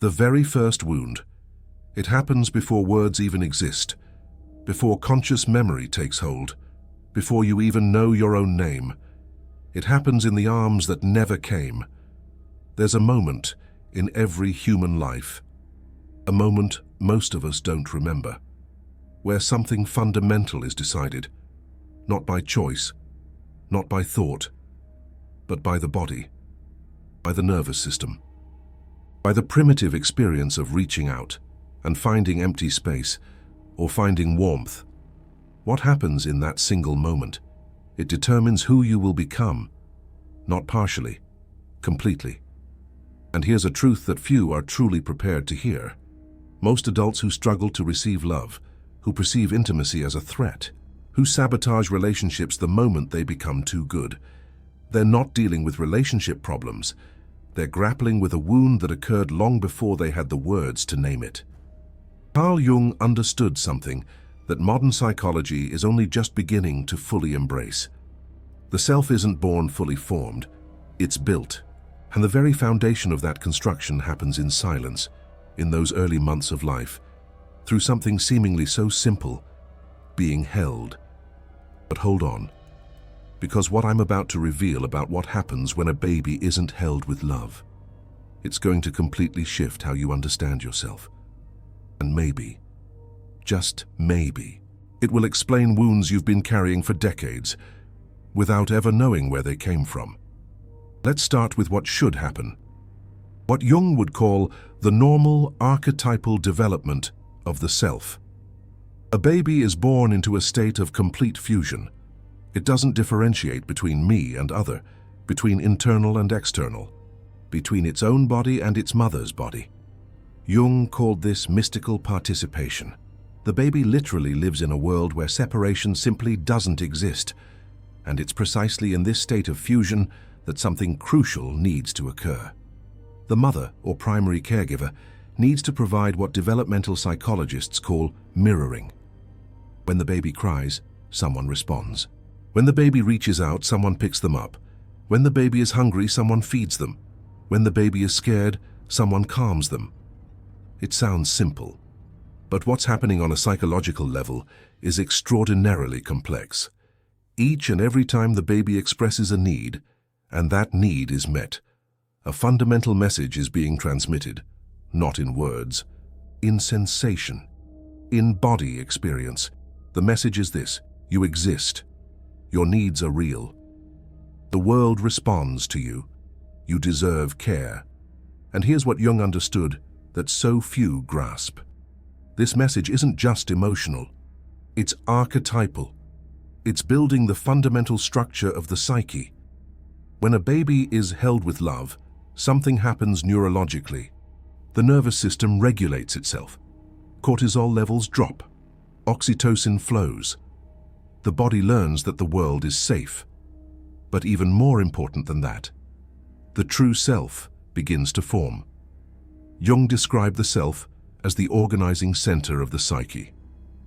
The very first wound. It happens before words even exist, before conscious memory takes hold, before you even know your own name. It happens in the arms that never came. There's a moment in every human life, a moment most of us don't remember, where something fundamental is decided, not by choice, not by thought, but by the body, by the nervous system, by the primitive experience of reaching out and finding empty space or finding warmth. What happens in that single moment? It determines who you will become, not partially, completely. And here's a truth that few are truly prepared to hear. Most adults who struggle to receive love, who perceive intimacy as a threat, who sabotage relationships the moment they become too good, they're not dealing with relationship problems. They're grappling with a wound that occurred long before they had the words to name it. Carl Jung understood something that modern psychology is only just beginning to fully embrace. The self isn't born fully formed, it's built. And the very foundation of that construction happens in silence, in those early months of life, through something seemingly so simple, being held. But hold on, because what I'm about to reveal about what happens when a baby isn't held with love, it's going to completely shift how you understand yourself. And maybe, just maybe, it will explain wounds you've been carrying for decades, without ever knowing where they came from. Let's start with what should happen. What Jung would call the normal archetypal development of the self. A baby is born into a state of complete fusion. It doesn't differentiate between me and other, between internal and external, between its own body and its mother's body. Jung called this mystical participation. The baby literally lives in a world where separation simply doesn't exist, and it's precisely in this state of fusion that something crucial needs to occur. The mother, or primary caregiver, needs to provide what developmental psychologists call mirroring. When the baby cries, someone responds. When the baby reaches out, someone picks them up. When the baby is hungry, someone feeds them. When the baby is scared, someone calms them. It sounds simple, but what's happening on a psychological level is extraordinarily complex. Each and every time the baby expresses a need, and that need is met, a fundamental message is being transmitted, not in words, in sensation, in body experience. The message is this: you exist. Your needs are real. The world responds to you. You deserve care. And here's what Jung understood that so few grasp. This message isn't just emotional. It's archetypal. It's building the fundamental structure of the psyche. When a baby is held with love, something happens neurologically. The nervous system regulates itself. Cortisol levels drop. Oxytocin flows. The body learns that the world is safe. But even more important than that, the true self begins to form. Jung described the self as the organizing center of the psyche,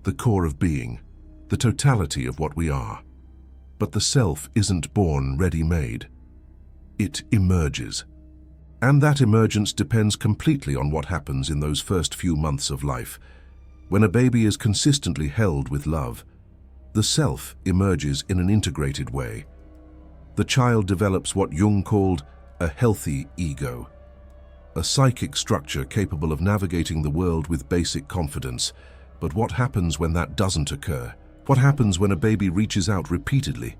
the core of being, the totality of what we are. But the self isn't born ready-made. It emerges. And that emergence depends completely on what happens in those first few months of life. When a baby is consistently held with love, the self emerges in an integrated way. The child develops what Jung called a healthy ego, a psychic structure capable of navigating the world with basic confidence. But what happens when that doesn't occur? What happens when a baby reaches out repeatedly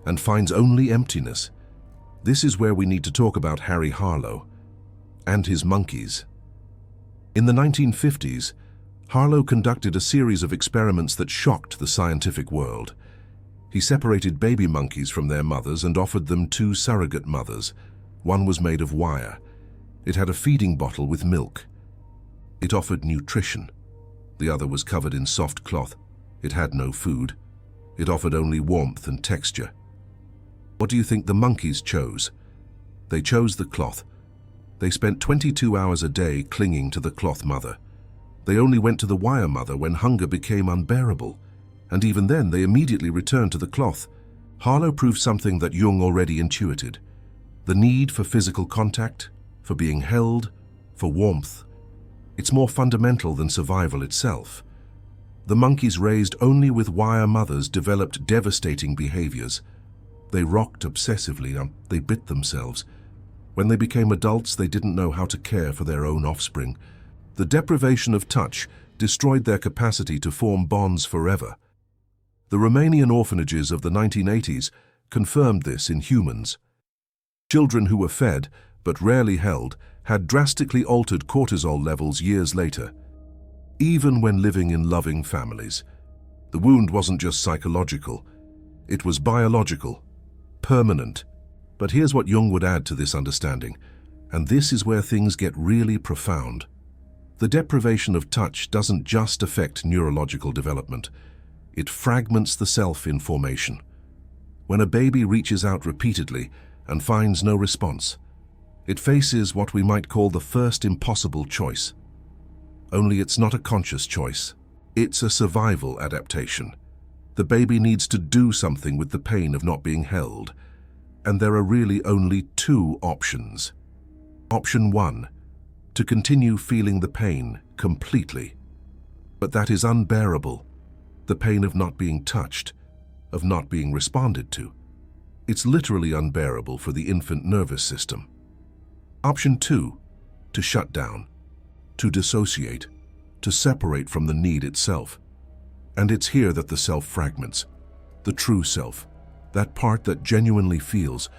and finds only emptiness? This is where we need to talk about Harry Harlow and his monkeys. In the 1950s, Harlow conducted a series of experiments that shocked the scientific world. He separated baby monkeys from their mothers and offered them two surrogate mothers. One was made of wire. It had a feeding bottle with milk. It offered nutrition. The other was covered in soft cloth. It had no food. It offered only warmth and texture. What do you think the monkeys chose? They chose the cloth. They spent 22 hours a day clinging to the cloth mother. They only went to the wire mother when hunger became unbearable, and even then they immediately returned to the cloth. Harlow proved something that Jung already intuited: the need for physical contact, for being held, for warmth. It's more fundamental than survival itself. The monkeys raised only with wire mothers developed devastating behaviors. They rocked obsessively, they bit themselves. When they became adults, they didn't know how to care for their own offspring. The deprivation of touch destroyed their capacity to form bonds forever. The Romanian orphanages of the 1980s confirmed this in humans. Children who were fed, but rarely held, had drastically altered cortisol levels years later, even when living in loving families. The wound wasn't just psychological, it was biological, permanent. But here's what Jung would add to this understanding, and this is where things get really profound. The deprivation of touch doesn't just affect neurological development, it fragments the self in formation. When a baby reaches out repeatedly and finds no response, it faces what we might call the first impossible choice. Only it's not a conscious choice. It's a survival adaptation. The baby needs to do something with the pain of not being held, and there are really only two options. Option 1, to continue feeling the pain completely. But that is unbearable. The pain of not being touched, of not being responded to. It's literally unbearable for the infant nervous system. Option 2, to shut down, to dissociate, to separate from the need itself. And it's here that the self fragments, the true self, that part that genuinely feels,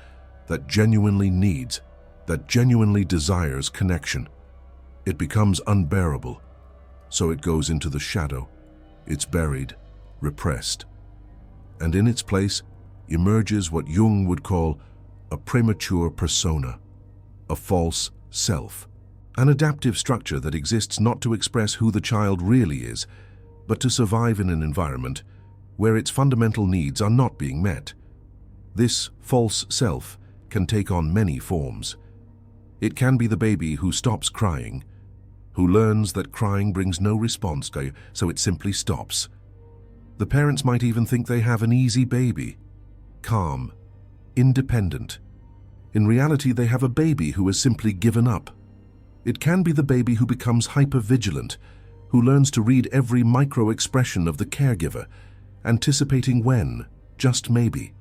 that genuinely needs, that genuinely desires connection. It becomes unbearable, so it goes into the shadow. It's buried, repressed. And in its place emerges what Jung would call a premature persona, a false self, an adaptive structure that exists not to express who the child really is, but to survive in an environment where its fundamental needs are not being met. This false self can take on many forms. It can be the baby who stops crying, who learns that crying brings no response, so it simply stops. The parents might even think they have an easy baby, calm, independent. In reality, they have a baby who has simply given up. It can be the baby who becomes hypervigilant, who learns to read every micro-expression of the caregiver, anticipating when, just maybe,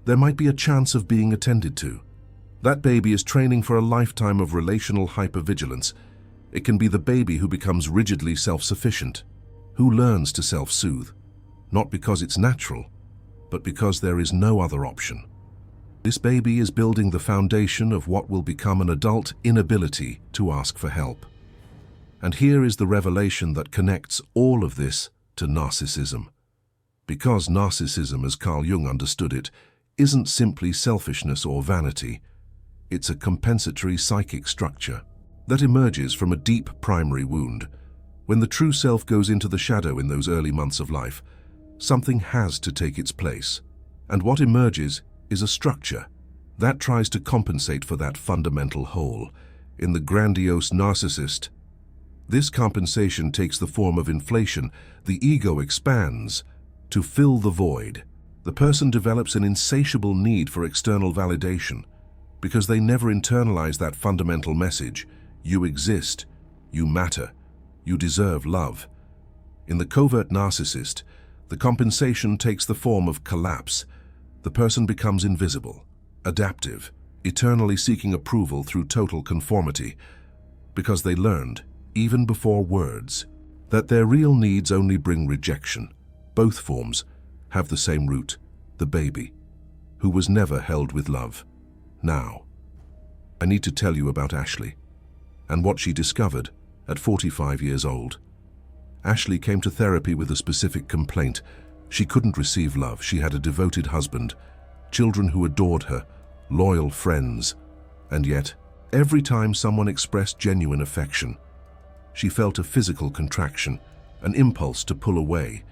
there might be a chance of being attended to. That baby is training for a lifetime of relational hypervigilance. It can be the baby who becomes rigidly self-sufficient, who learns to self-soothe, not because it's natural, but because there is no other option. This baby is building the foundation of what will become an adult inability to ask for help. And here is the revelation that connects all of this to narcissism. Because narcissism, as Carl Jung understood it, isn't simply selfishness or vanity. It's a compensatory psychic structure that emerges from a deep primary wound. When the true self goes into the shadow in those early months of life, something has to take its place. And what emerges is a structure that tries to compensate for that fundamental hole. In the grandiose narcissist, this compensation takes the form of inflation. The ego expands to fill the void. The person develops an insatiable need for external validation because they never internalize that fundamental message: you exist, you matter, you deserve love. In the covert narcissist, the compensation takes the form of collapse. The person becomes invisible, adaptive, eternally seeking approval through total conformity, because they learned, even before words, that their real needs only bring rejection. Both forms have the same root, the baby, who was never held with love. Now, I need to tell you about Ashley and what she discovered at 45 years old. Ashley came to therapy with a specific complaint. She couldn't receive love. She had a devoted husband, children who adored her, loyal friends, and yet, every time someone expressed genuine affection, she felt a physical contraction, an impulse to pull away,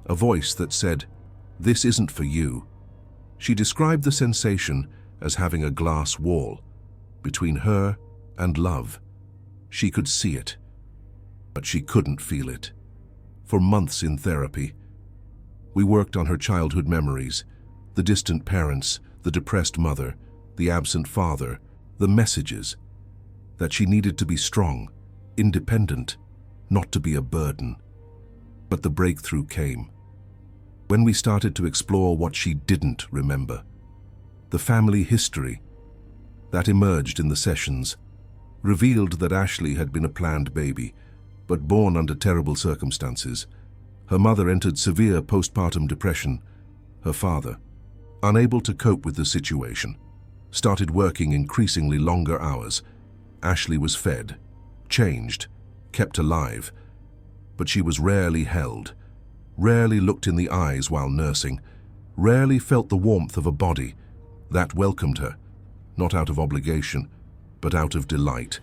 a voice that said, "This isn't for you." She described the sensation as having a glass wall between her and love. She could see it, but she couldn't feel it. For months in therapy, we worked on her childhood memories, the distant parents, the depressed mother, the absent father, the messages. that she needed to be strong, independent, not to be a burden. But the breakthrough came when we started to explore what she didn't remember. The family history that emerged in the sessions revealed that Ashley had been a planned baby, but born under terrible circumstances. Her mother entered severe postpartum depression. Her father, unable to cope with the situation, started working increasingly longer hours. Ashley was fed, changed, kept alive, but she was rarely held, rarely looked in the eyes while nursing, rarely felt the warmth of a body that welcomed her, not out of obligation, but out of delight.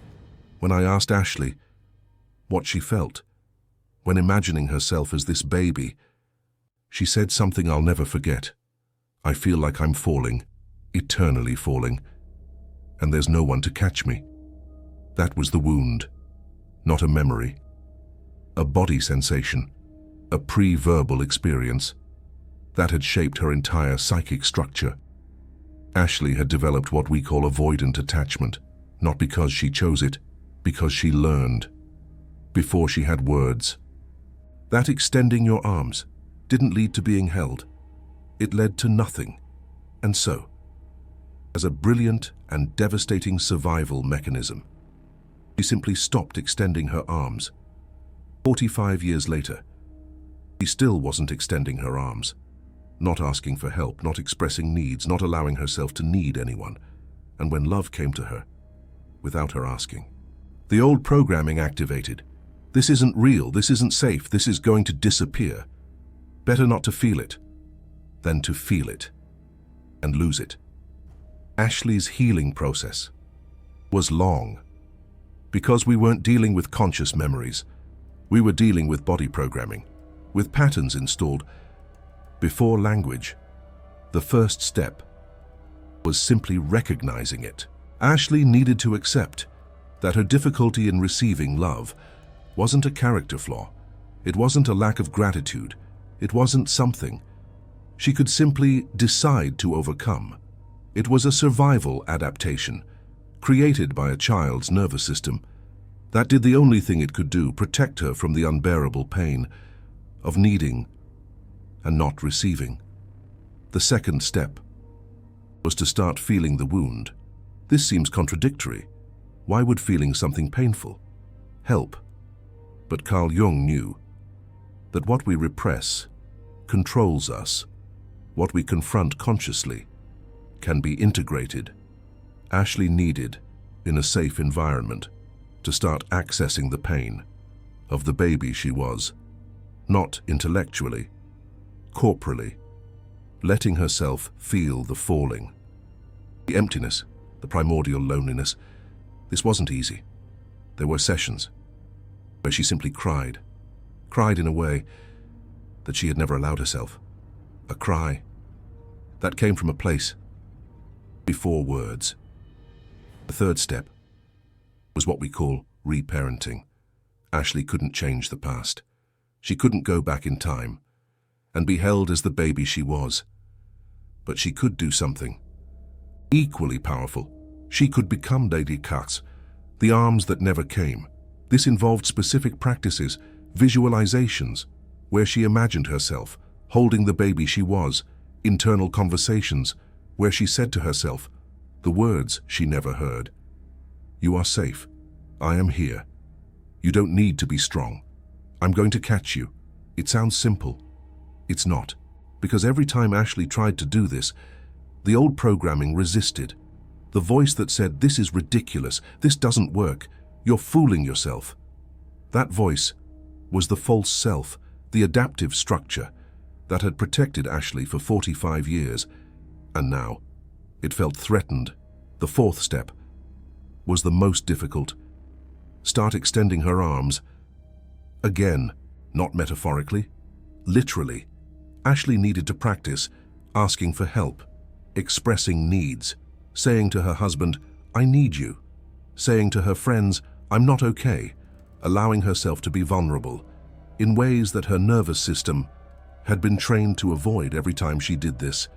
When I asked Ashley what she felt when imagining herself as this baby, she said something I'll never forget. "I feel like I'm falling, eternally falling, and there's no one to catch me." That was the wound, not a memory, a body sensation, a pre-verbal experience that had shaped her entire psychic structure. Ashley had developed what we call avoidant attachment, not because she chose it, because she learned, before she had words. That extending your arms didn't lead to being held. It led to nothing. And so, as a brilliant and devastating survival mechanism, she simply stopped extending her arms. 45 years later, she still wasn't extending her arms, not asking for help, not expressing needs, not allowing herself to need anyone. And when love came to her, without her asking, the old programming activated. This isn't real, this isn't safe, this is going to disappear. Better not to feel it than to feel it and lose it. Ashley's healing process was long because we weren't dealing with conscious memories. We were dealing with body programming, with patterns installed before language. The first step was simply recognizing it. Ashley needed to accept that her difficulty in receiving love wasn't a character flaw. It wasn't a lack of gratitude. It wasn't something she could simply decide to overcome. It was a survival adaptation created by a child's nervous system that did the only thing it could do: protect her from the unbearable pain of needing and not receiving. The second step was to start feeling the wound. This seems contradictory. Why would feeling something painful help? But Carl Jung knew that what we repress controls us. What we confront consciously can be integrated. Ashley needed, in a safe environment, to start accessing the pain of the baby she was, not intellectually, corporally, letting herself feel the falling, the emptiness, the primordial loneliness. This wasn't easy. There were sessions where she simply cried in a way that she had never allowed herself. A cry that came from a place before words. The third step was what we call reparenting. Ashley couldn't change the past. She couldn't go back in time and be held as the baby she was. But she could do something equally powerful. She could become Lady Katz, the arms that never came. This involved specific practices, visualizations, where she imagined herself holding the baby she was, internal conversations where she said to herself the words she never heard. "You are safe. I am here. You don't need to be strong. I'm going to catch you." It sounds simple. It's not, because every time Ashley tried to do this, the old programming resisted. The voice that said, "This is ridiculous, this doesn't work, you're fooling yourself." That voice was the false self, the adaptive structure that had protected Ashley for 45 years, and now it felt threatened. The fourth step was the most difficult. Start extending her arms. Again, not metaphorically, literally. Ashley needed to practice asking for help, expressing needs, saying to her husband, "I need you," saying to her friends, "I'm not okay," allowing herself to be vulnerable in ways that her nervous system had been trained to avoid. Every time she did this,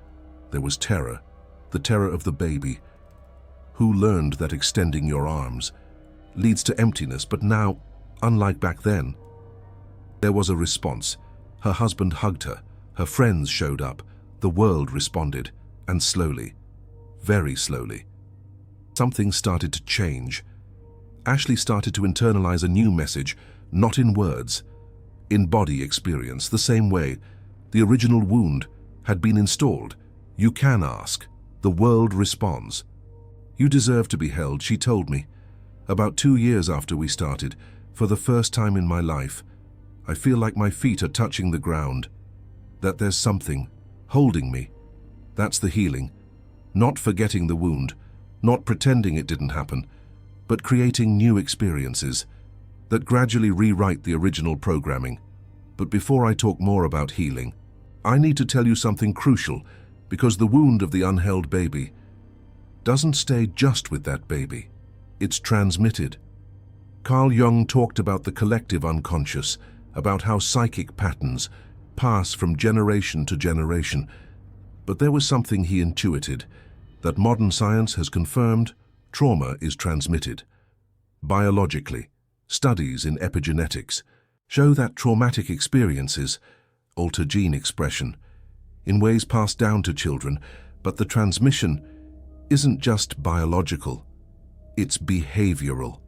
there was terror, the terror of the baby, who learned that extending your arms leads to emptiness, but now, unlike back then, there was a response. Her husband hugged her, her friends showed up, the world responded, and slowly, very slowly, something started to change. Ashley started to internalize a new message, not in words, in body experience, the same way the original wound had been installed. You can ask. The world responds. You deserve to be held, she told me. About 2 years after we started, for the first time in my life, I feel like my feet are touching the ground, that there's something holding me. That's the healing. Not forgetting the wound, not pretending it didn't happen, but creating new experiences that gradually rewrite the original programming. But before I talk more about healing, I need to tell you something crucial, because the wound of the unheld baby doesn't stay just with that baby. It's transmitted. Carl Jung talked about the collective unconscious, about how psychic patterns pass from generation to generation. But there was something he intuited, that modern science has confirmed: trauma is transmitted. Biologically, studies in epigenetics show that traumatic experiences alter gene expression in ways passed down to children, but the transmission isn't just biological, it's behavioral.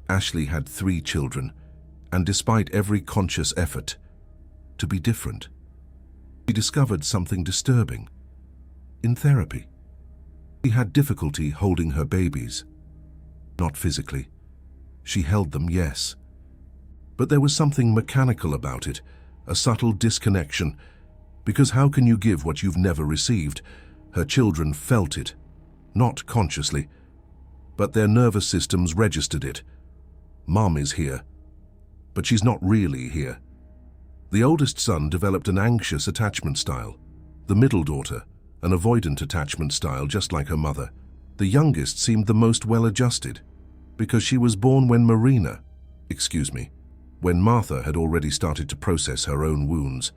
Ashley had 3 children, and despite every conscious effort to be different, she discovered something disturbing. In therapy, she had difficulty holding her babies. Not physically. She held them, yes. But there was something mechanical about it, a subtle disconnection, because how can you give what you've never received? Her children felt it, not consciously, but their nervous systems registered it. Mom is here, but she's not really here. The oldest son developed an anxious attachment style. The middle daughter, an avoidant attachment style, just like her mother. The youngest seemed the most well-adjusted, because she was born when when Martha had already started to process her own wounds.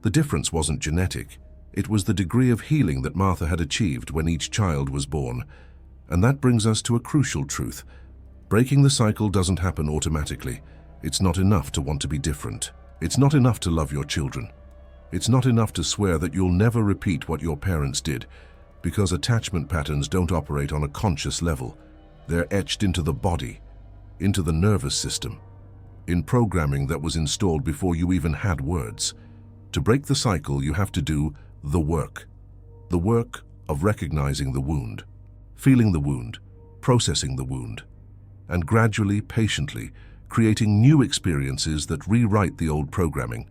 The difference wasn't genetic. It was the degree of healing that Martha had achieved when each child was born. And that brings us to a crucial truth. Breaking the cycle doesn't happen automatically. It's not enough to want to be different. It's not enough to love your children. It's not enough to swear that you'll never repeat what your parents did, because attachment patterns don't operate on a conscious level. They're etched into the body, into the nervous system, in programming that was installed before you even had words. To break the cycle, you have to do the work of recognizing the wound, feeling the wound, processing the wound, and gradually, patiently, creating new experiences that rewrite the old programming.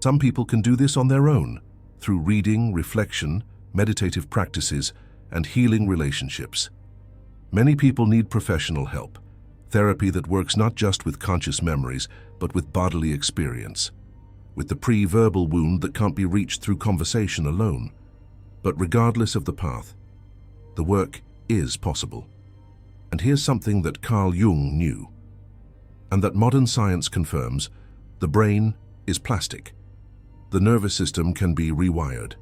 Some people can do this on their own, through reading, reflection, meditative practices, and healing relationships. Many people need professional help, therapy that works not just with conscious memories, but with bodily experience, with the pre-verbal wound that can't be reached through conversation alone. But regardless of the path, the work is possible. And here's something that Carl Jung knew, and that modern science confirms: the brain is plastic. The nervous system can be rewired.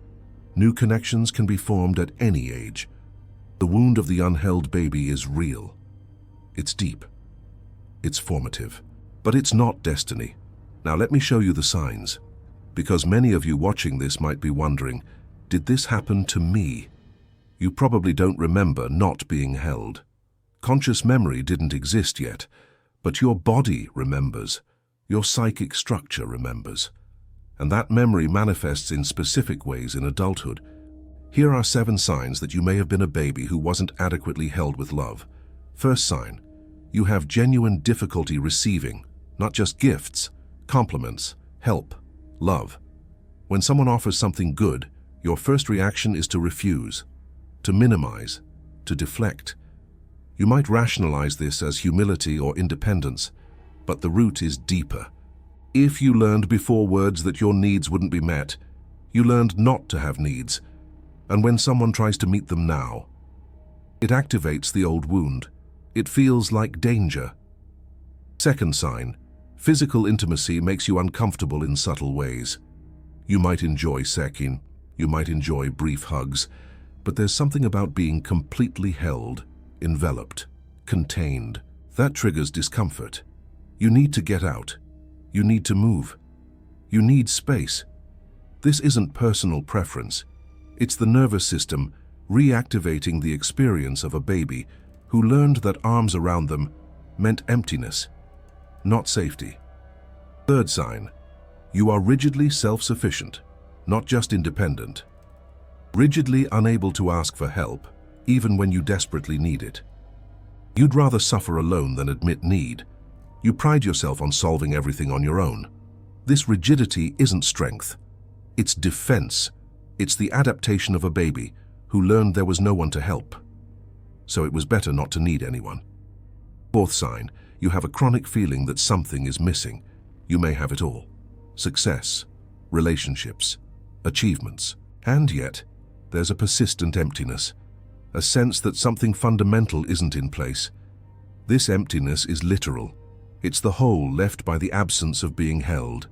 New connections can be formed at any age. The wound of the unheld baby is real. It's deep. It's formative. But it's not destiny. Now let me show you the signs, because many of you watching this might be wondering, did this happen to me? You probably don't remember not being held. Conscious memory didn't exist yet, but your body remembers. Your psychic structure remembers. And that memory manifests in specific ways in adulthood. Here are 7 signs that you may have been a baby who wasn't adequately held with love. First sign: you have genuine difficulty receiving, not just gifts, compliments, help, love. When someone offers something good, your first reaction is to refuse, to minimize, to deflect. You might rationalize this as humility or independence, but the root is deeper. If you learned before words that your needs wouldn't be met, you learned not to have needs, and when someone tries to meet them now, it activates the old wound. It feels like danger. Second sign: physical intimacy makes you uncomfortable in subtle ways. You might enjoy sex, you might enjoy brief hugs, but there's something about being completely held, enveloped, contained, That triggers discomfort. You need to get out. You need to move. You need space. This isn't personal preference. It's the nervous system reactivating the experience of a baby who learned that arms around them meant emptiness, not safety. Third sign, you are rigidly self-sufficient, not just independent. Rigidly unable to ask for help, even when you desperately need it. You'd rather suffer alone than admit need. You pride yourself on solving everything on your own. This rigidity isn't strength. It's defense. It's the adaptation of a baby who learned there was no one to help. So it was better not to need anyone. Fourth sign, you have a chronic feeling that something is missing. You may have it all. Success, relationships, achievements. And yet, there's a persistent emptiness. A sense that something fundamental isn't in place. This emptiness is literal. It's the hole left by the absence of being held.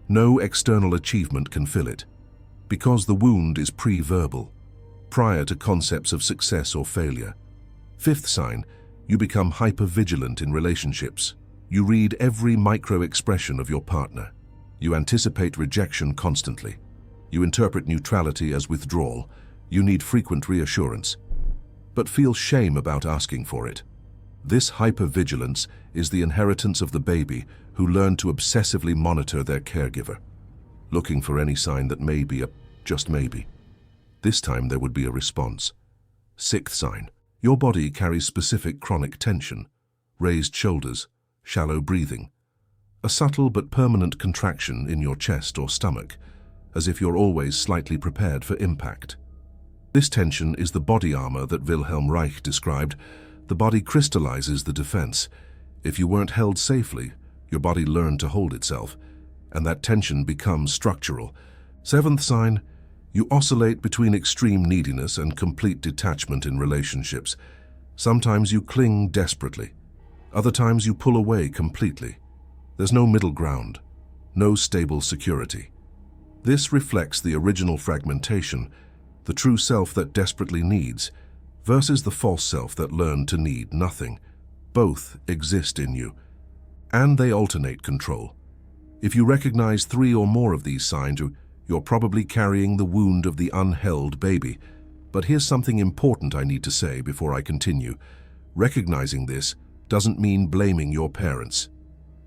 No external achievement can fill it, because the wound is pre-verbal, prior to concepts of success or failure. Fifth sign, you become hyper-vigilant in relationships. You read every micro-expression of your partner. You anticipate rejection constantly. You interpret neutrality as withdrawal. You need frequent reassurance, but feel shame about asking for it. This hypervigilance is the inheritance of the baby who learned to obsessively monitor their caregiver, looking for any sign that maybe, just maybe, this time there would be a response. Sixth sign, your body carries specific chronic tension, raised shoulders, shallow breathing, a subtle but permanent contraction in your chest or stomach, as if you're always slightly prepared for impact. This tension is the body armor that Wilhelm Reich described. The body crystallizes the defense. If you weren't held safely, your body learned to hold itself, and that tension becomes structural. Seventh sign, you oscillate between extreme neediness and complete detachment in relationships. Sometimes you cling desperately. Other times you pull away completely. There's no middle ground, no stable security. This reflects the original fragmentation, the true self that desperately needs, versus the false self that learned to need nothing. Both exist in you, and they alternate control. If you recognize 3 or more of these signs, you're probably carrying the wound of the unheld baby. But here's something important I need to say before I continue. Recognizing this doesn't mean blaming your parents.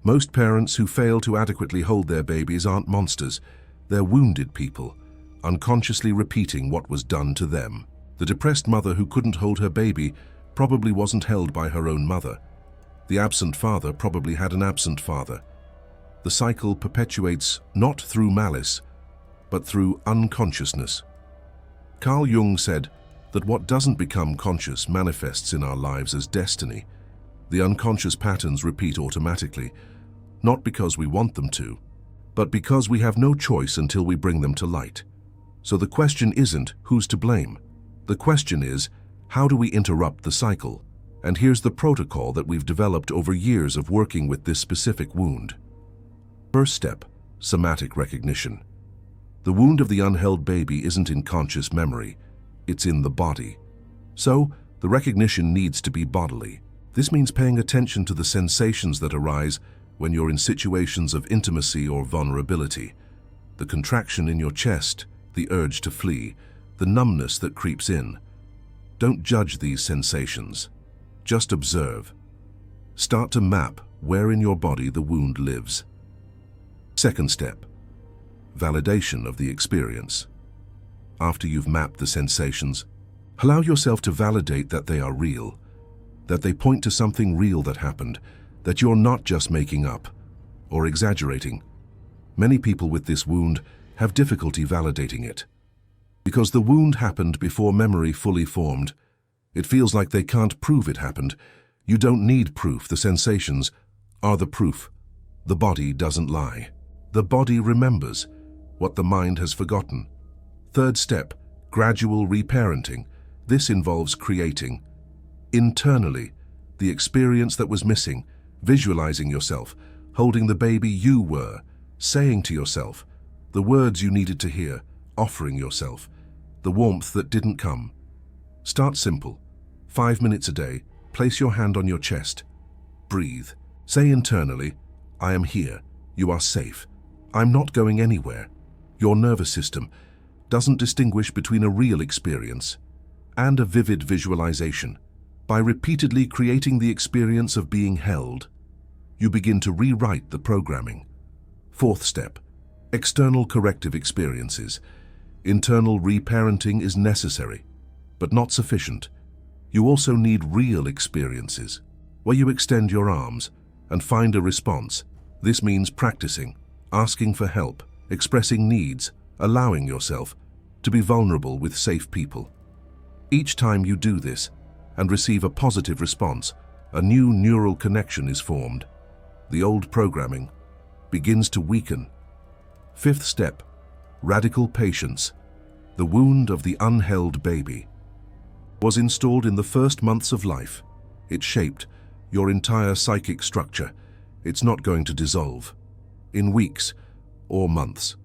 Most parents who fail to adequately hold their babies aren't monsters. They're wounded people, unconsciously repeating what was done to them. The depressed mother who couldn't hold her baby probably wasn't held by her own mother. The absent father probably had an absent father. The cycle perpetuates not through malice, but through unconsciousness. Carl Jung said that what doesn't become conscious manifests in our lives as destiny. The unconscious patterns repeat automatically, not because we want them to, but because we have no choice until we bring them to light. So the question isn't who's to blame. The question is, how do we interrupt the cycle? And here's the protocol that we've developed over years of working with this specific wound. First step, somatic recognition. The wound of the unheld baby isn't in conscious memory, it's in the body. So, the recognition needs to be bodily. This means paying attention to the sensations that arise when you're in situations of intimacy or vulnerability. The contraction in your chest, the urge to flee, the numbness that creeps in. Don't judge these sensations. Just observe. Start to map where in your body the wound lives. Second step, validation of the experience. After you've mapped the sensations, allow yourself to validate that they are real, that they point to something real that happened, that you're not just making up or exaggerating. Many people with this wound have difficulty validating it. Because the wound happened before memory fully formed, it feels like they can't prove it happened. You don't need proof. The sensations are the proof. The body doesn't lie. The body remembers what the mind has forgotten. Third step, gradual reparenting. This involves creating, internally, the experience that was missing, visualizing yourself, holding the baby you were, saying to yourself the words you needed to hear, offering yourself the warmth that didn't come. Start simple. 5 minutes a day, place your hand on your chest. breathe. Say internally, I am here. You are safe. I'm not going anywhere. Your nervous system doesn't distinguish between a real experience and a vivid visualization. By repeatedly creating the experience of being held, you begin to rewrite the programming. Fourth step, external corrective experiences. Internal reparenting is necessary, but not sufficient. You also need real experiences, where you extend your arms and find a response. This means practicing, asking for help, expressing needs, allowing yourself to be vulnerable with safe people. Each time you do this and receive a positive response, a new neural connection is formed. The old programming begins to weaken. Fifth step, radical patience. The wound of the unheld baby was installed in the first months of life. It shaped your entire psychic structure. It's not going to dissolve in weeks or months.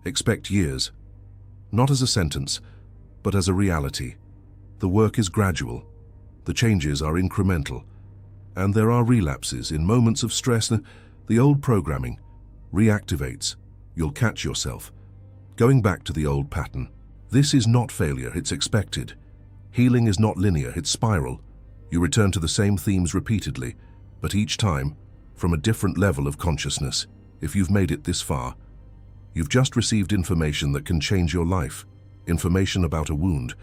Expect years, not as a sentence, but as a reality. The work is gradual, the changes are incremental, and there are relapses. In moments of stress, the old programming reactivates. You'll catch yourself going back to the old pattern. This is not failure, it's expected. Healing is not linear, it's spiral. You return to the same themes repeatedly, but each time from a different level of consciousness. If you've made it this far, you've just received information that can change your life. Information about a wound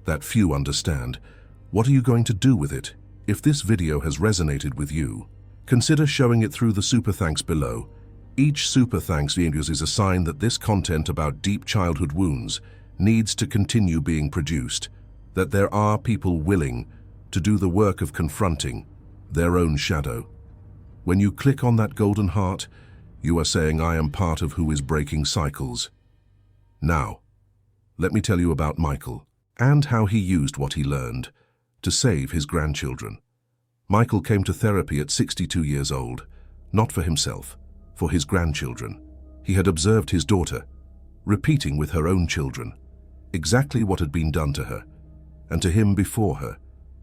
that few understand. What are you going to do with it? If this video has resonated with you, consider showing it through the super thanks below. Each super thanks videos is a sign that this content about deep childhood wounds needs to continue being produced, that there are people willing to do the work of confronting their own shadow. When you click on that golden heart, you are saying, I am part of who is breaking cycles. Now, let me tell you about Michael and how he used what he learned to save his grandchildren. Michael came to therapy at 62 years old, not for himself, for his grandchildren. He had observed his daughter repeating with her own children exactly what had been done to her, and to him before her,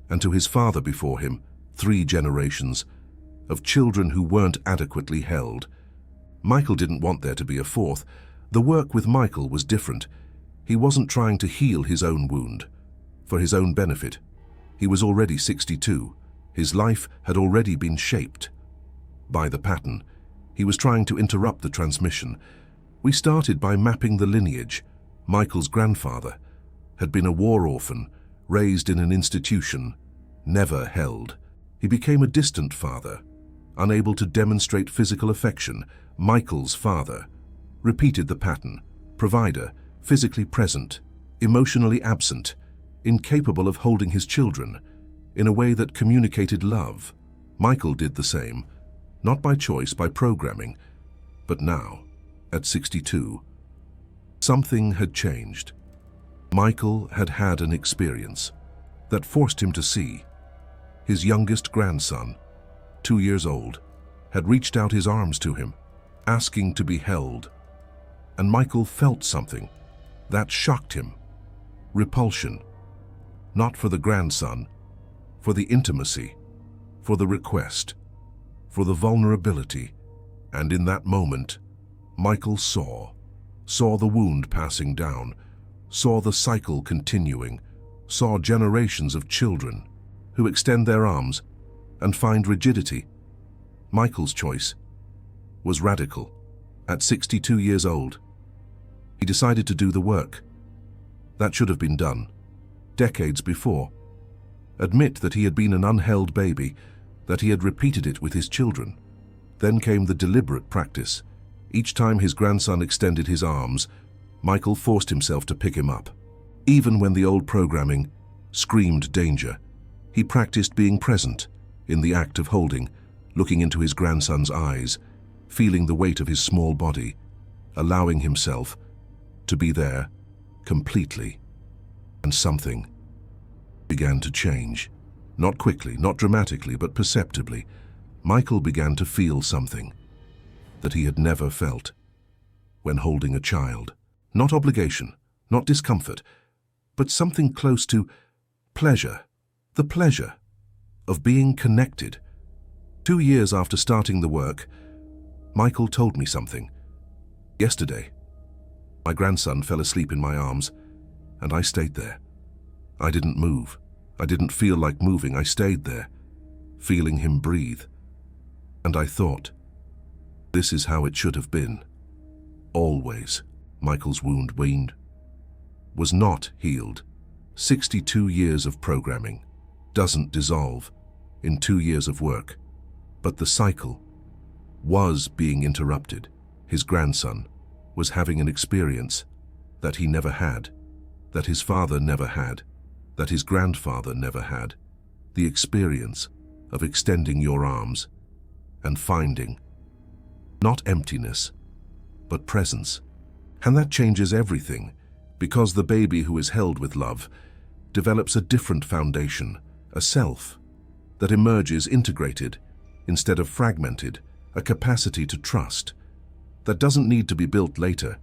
and to his father before him, 3 generations of children who weren't adequately held. Michael didn't want there to be a fourth. The work with Michael was different. He wasn't trying to heal his own wound for his own benefit. He was already 62. His life had already been shaped by the pattern. He was trying to interrupt the transmission. We started by mapping the lineage. Michael's grandfather had been a war orphan, raised in an institution, never held. He became a distant father, unable to demonstrate physical affection. Michael's father repeated the pattern: provider, physically present, emotionally absent, incapable of holding his children in a way that communicated love. Michael did the same, not by choice, by programming. But now, at 62, something had changed. Michael had had an experience that forced him to see. His youngest grandson, 2 years old, had reached out his arms to him, asking to be held. And Michael felt something that shocked him. Repulsion. Not for the grandson, for the intimacy, for the request, for the vulnerability. And in that moment, Michael saw the wound passing down, saw the cycle continuing, saw generations of children who extend their arms and find rigidity. Michael's choice was radical. At 62 years old, he decided to do the work that should have been done decades before. Admit that he had been an unheld baby, that he had repeated it with his children. Then came the deliberate practice. Each time his grandson extended his arms, Michael forced himself to pick him up. Even when the old programming screamed danger, he practiced being present in the act of holding, looking into his grandson's eyes, feeling the weight of his small body, allowing himself to be there completely. And something began to change. Not quickly, not dramatically, but perceptibly. Michael began to feel something that he had never felt when holding a child. Not obligation, not discomfort, but something close to pleasure. The pleasure of being connected, 2 years after starting the work, Michael told me something. Yesterday, my grandson fell asleep in my arms, and I stayed there. I didn't move. I didn't feel like moving. I stayed there, feeling him breathe. And I thought, this is how it should have been. Always. Michael's wound was not healed. 62 years of programming doesn't dissolve in 2 years of work. But the cycle was being interrupted. His grandson was having an experience that he never had, that his father never had, that his grandfather never had. The experience of extending your arms and finding not emptiness, but presence. And that changes everything, because the baby who is held with love develops a different foundation, a self that emerges integrated instead of fragmented, a capacity to trust that doesn't need to be built later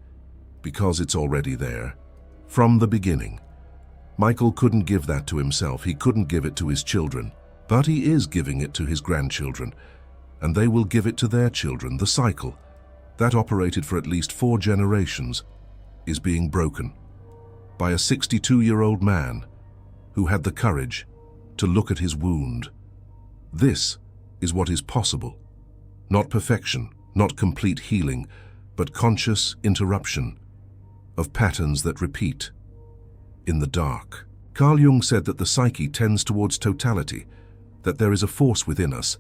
because it's already there. From the beginning, Michael couldn't give that to himself. He couldn't give it to his children, but he is giving it to his grandchildren, and they will give it to their children. The cycle that operated for at least 4 generations is being broken by a 62-year-old man who had the courage to look at his wound. This is what is possible. Not perfection, not complete healing, but conscious interruption of patterns that repeat in the dark. Carl Jung said that the psyche tends towards totality, that there is a force within us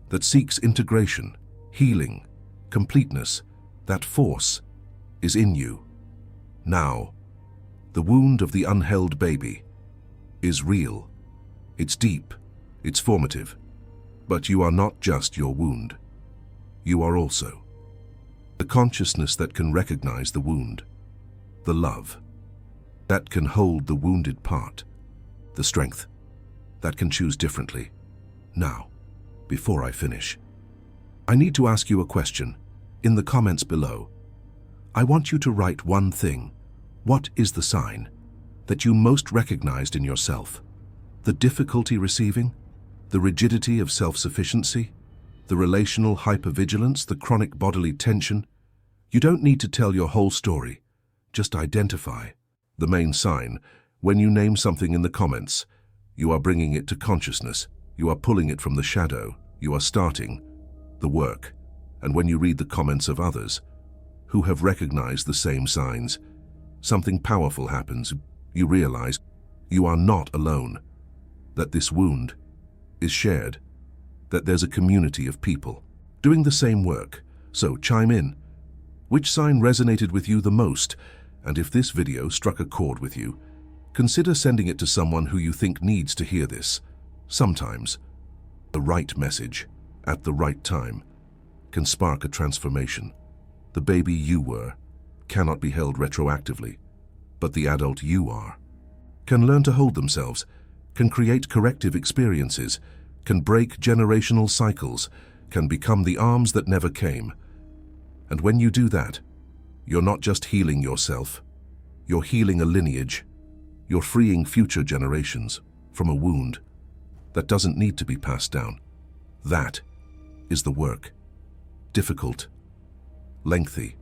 that seeks integration, healing, completeness. That force is in you. Now, the wound of the unheld baby is real. It's deep, it's formative. But you are not just your wound. You are also the consciousness that can recognize the wound, the love that can hold the wounded part, the strength that can choose differently. Now, before I finish, I need to ask you a question. In the comments below, I want you to write one thing. What is the sign that you most recognized in yourself? The difficulty receiving? The rigidity of self-sufficiency? The relational hypervigilance? The chronic bodily tension? You don't need to tell your whole story. Just identify the main sign. When you name something in the comments, you are bringing it to consciousness. You are pulling it from the shadow. You are starting the work. And when you read the comments of others who have recognized the same signs, something powerful happens. You realize you are not alone, that this wound is shared, that there's a community of people doing the same work. So chime in. Which sign resonated with you the most? And if this video struck a chord with you, consider sending it to someone who you think needs to hear this. Sometimes the right message at the right time can spark a transformation. The baby you were cannot be held retroactively, but the adult you are can learn to hold themselves, can create corrective experiences, can break generational cycles, can become the arms that never came. And when you do that, you're not just healing yourself, you're healing a lineage. You're freeing future generations from a wound that doesn't need to be passed down. That is the work. Difficult, lengthy,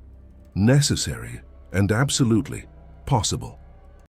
necessary, and absolutely possible.